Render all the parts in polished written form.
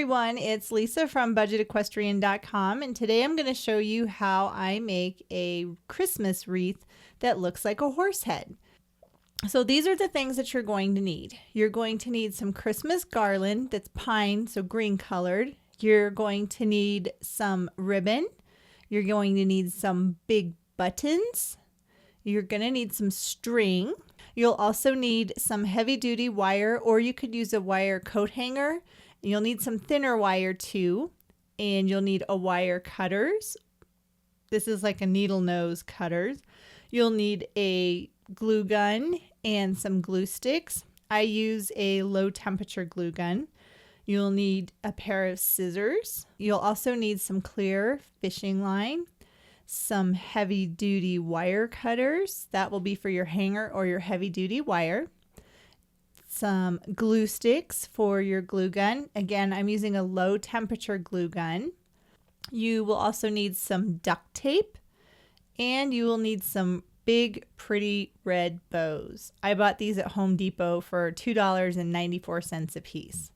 everyone, it's Lisa from budgetequestrian.com, and today I'm going to show you how I make a Christmas wreath that looks like a horse head. So these are the things that you're going to need. You're going to need some Christmas garland that's pine, so green colored. You're going to need some ribbon. You're going to need some big buttons. You're going to need some string. You'll also need some heavy duty wire, or you could use a wire coat hanger. You'll need some thinner wire too, and you'll need a wire cutters. This is like a needle nose cutters. You'll need a glue gun and some glue sticks. I use a low temperature glue gun. You'll need a pair of scissors. You'll also need some clear fishing line, some heavy duty wire cutters. That will be for your hanger or your heavy duty wire. Some glue sticks for your glue gun. Again, I'm using a low temperature glue gun. You will also need some duct tape, and you will need some big pretty red bows. I bought these at Home Depot for $2.94 a piece.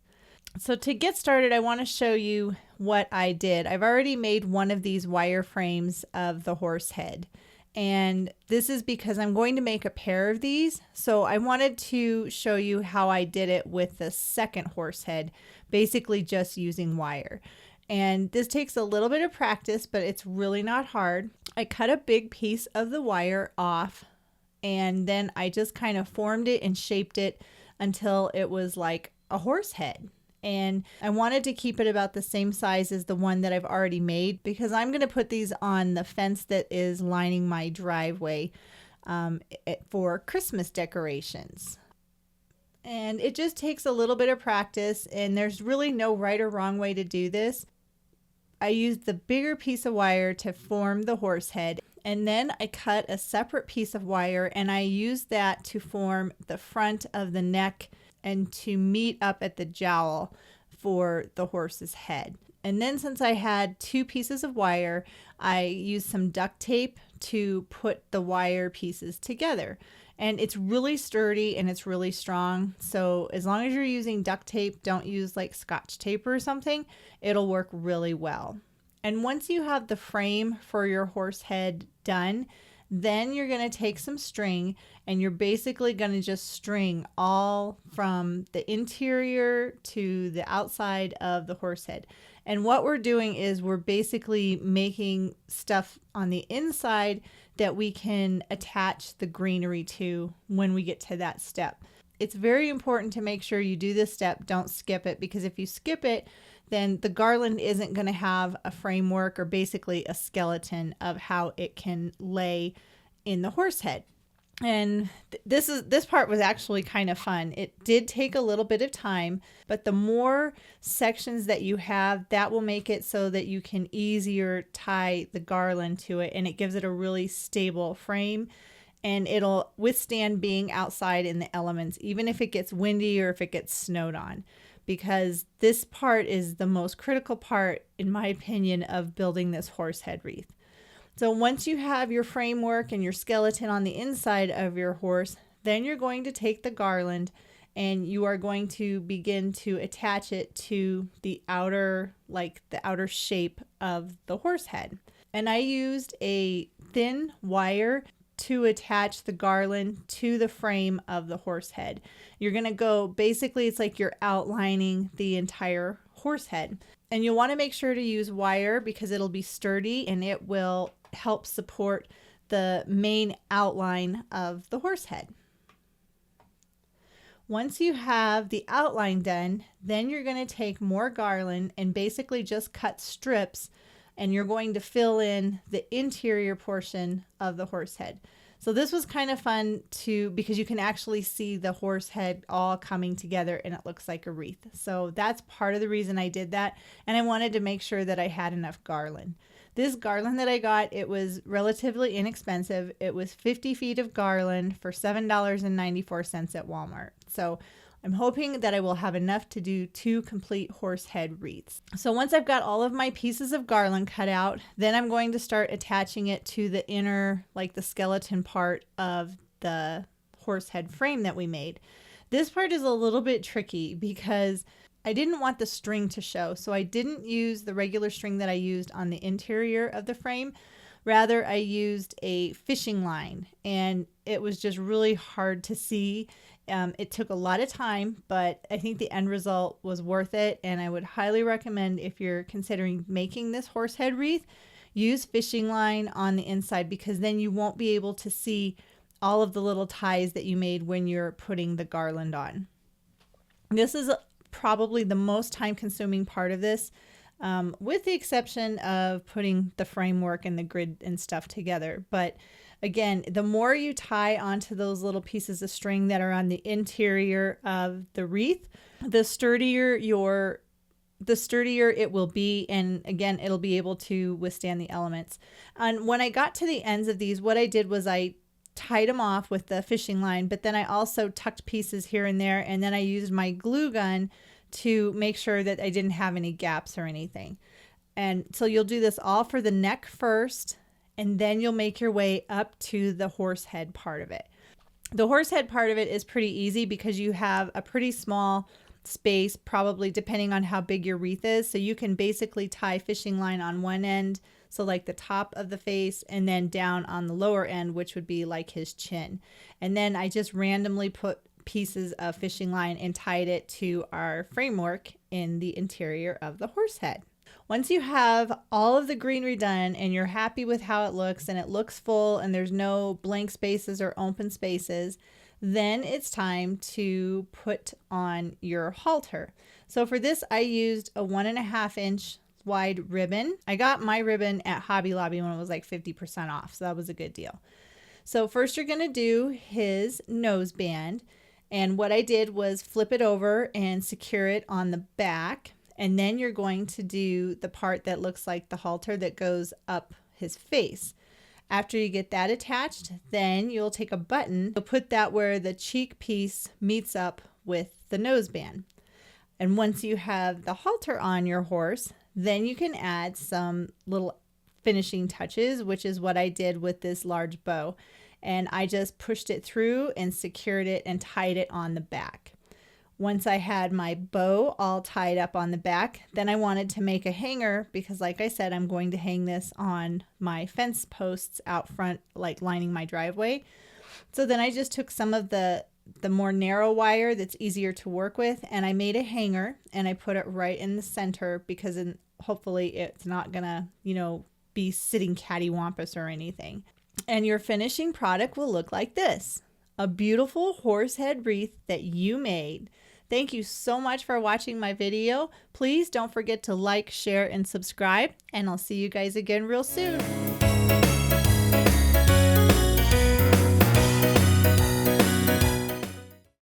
So to get started, I want to show you what I did. I've already made one of these wire frames of the horse head. And this is because I'm going to make a pair of these. So I wanted to show you how I did it with the second horse head, basically just using wire. And this takes a little bit of practice, but it's really not hard. I cut a big piece of the wire off, and then I just kind of formed it and shaped it until it was like a horse head. And I wanted to keep it about the same size as the one that I've already made, because I'm going to put these on the fence that is lining my driveway for Christmas decorations. And it just takes a little bit of practice, and there's really no right or wrong way to do this. I used the bigger piece of wire to form the horse head, and then I cut a separate piece of wire and I used that to form the front of the neck and to meet up at the jowl for the horse's head. And then since I had two pieces of wire, I used some duct tape to put the wire pieces together. And it's really sturdy and it's really strong. So as long as you're using duct tape, don't use like Scotch tape or something, it'll work really well. And once you have the frame for your horse head done, then you're going to take some string and you're basically going to just string all from the interior to the outside of the horse head. And what we're doing is we're basically making stuff on the inside that we can attach the greenery to when we get to that step. It's very important to make sure you do this step. Don't skip it, because if you skip it, then the garland isn't going to have a framework or basically a skeleton of how it can lay in the horse head. And this part was actually kind of fun. It did take a little bit of time, but the more sections that you have, that will make it so that you can easier tie the garland to it, and it gives it a really stable frame, and it'll withstand being outside in the elements, even if it gets windy or if it gets snowed on, because this part is the most critical part, in my opinion, of building this horse head wreath. So once you have your framework and your skeleton on the inside of your horse, then you're going to take the garland and you are going to begin to attach it to the outer, like the outer shape of the horse head. And I used a thin wire to attach the garland to the frame of the horse head. You're going to go, basically it's like you're outlining the entire horse head. And you'll want to make sure to use wire because it'll be sturdy and it will help support the main outline of the horse head. Once you have the outline done, then you're going to take more garland and basically just cut strips, and you're going to fill in the interior portion of the horse head. So this was kind of fun because you can actually see the horse head all coming together and it looks like a wreath. So that's part of the reason I did that. And I wanted to make sure that I had enough garland. This garland that I got, it was relatively inexpensive. It was 50 feet of garland for $7.94 at Walmart. So I'm hoping that I will have enough to do 2 complete horse head wreaths. So once I've got all of my pieces of garland cut out, then I'm going to start attaching it to the inner, like the skeleton part of the horse head frame that we made. This part is a little bit tricky because I didn't want the string to show, so I didn't use the regular string that I used on the interior of the frame. Rather, I used a fishing line, and it was just really hard to see. It took a lot of time, but I think the end result was worth it, and I would highly recommend, if you're considering making this horse head wreath, use fishing line on the inside, because then you won't be able to see all of the little ties that you made when you're putting the garland on. This is probably the most time-consuming part of this, with the exception of putting the framework and the grid and stuff together. But again, the more you tie onto those little pieces of string that are on the interior of the wreath, the sturdier it will be, and again, it'll be able to withstand the elements. And when I got to the ends of these, what I did was I tied them off with the fishing line, but then I also tucked pieces here and there, and then I used my glue gun to make sure that I didn't have any gaps or anything. And so you'll do this all for the neck first, and then you'll make your way up to the horse head part of it. The horse head part of it is pretty easy because you have a pretty small space, probably depending on how big your wreath is. So you can basically tie fishing line on one end, so like the top of the face, and then down on the lower end, which would be like his chin. And then I just randomly put pieces of fishing line and tied it to our framework in the interior of the horse head. Once you have all of the greenery done and you're happy with how it looks, and it looks full and there's no blank spaces or open spaces, then it's time to put on your halter. So for this, I used a 1.5 inch wide ribbon. I got my ribbon at Hobby Lobby when it was like 50% off, so that was a good deal. So first you're going to do his nose band, and what I did was flip it over and secure it on the back, and then you're going to do the part that looks like the halter that goes up his face. After you get that attached, then you'll take a button, you'll put that where the cheek piece meets up with the nose band. And once you have the halter on your horse, then you can add some little finishing touches, which is what I did with this large bow. And I just pushed it through and secured it and tied it on the back. Once I had my bow all tied up on the back, then I wanted to make a hanger, because like I said, I'm going to hang this on my fence posts out front, like lining my driveway. So then I just took some of the more narrow wire that's easier to work with, and I made a hanger, and I put it right in the center, because hopefully it's not gonna, be sitting cattywampus or anything. And your finishing product will look like this: a beautiful horse head wreath that you made. Thank you so much for watching my video. Please don't forget to like, share, and subscribe, and I'll see you guys again real soon.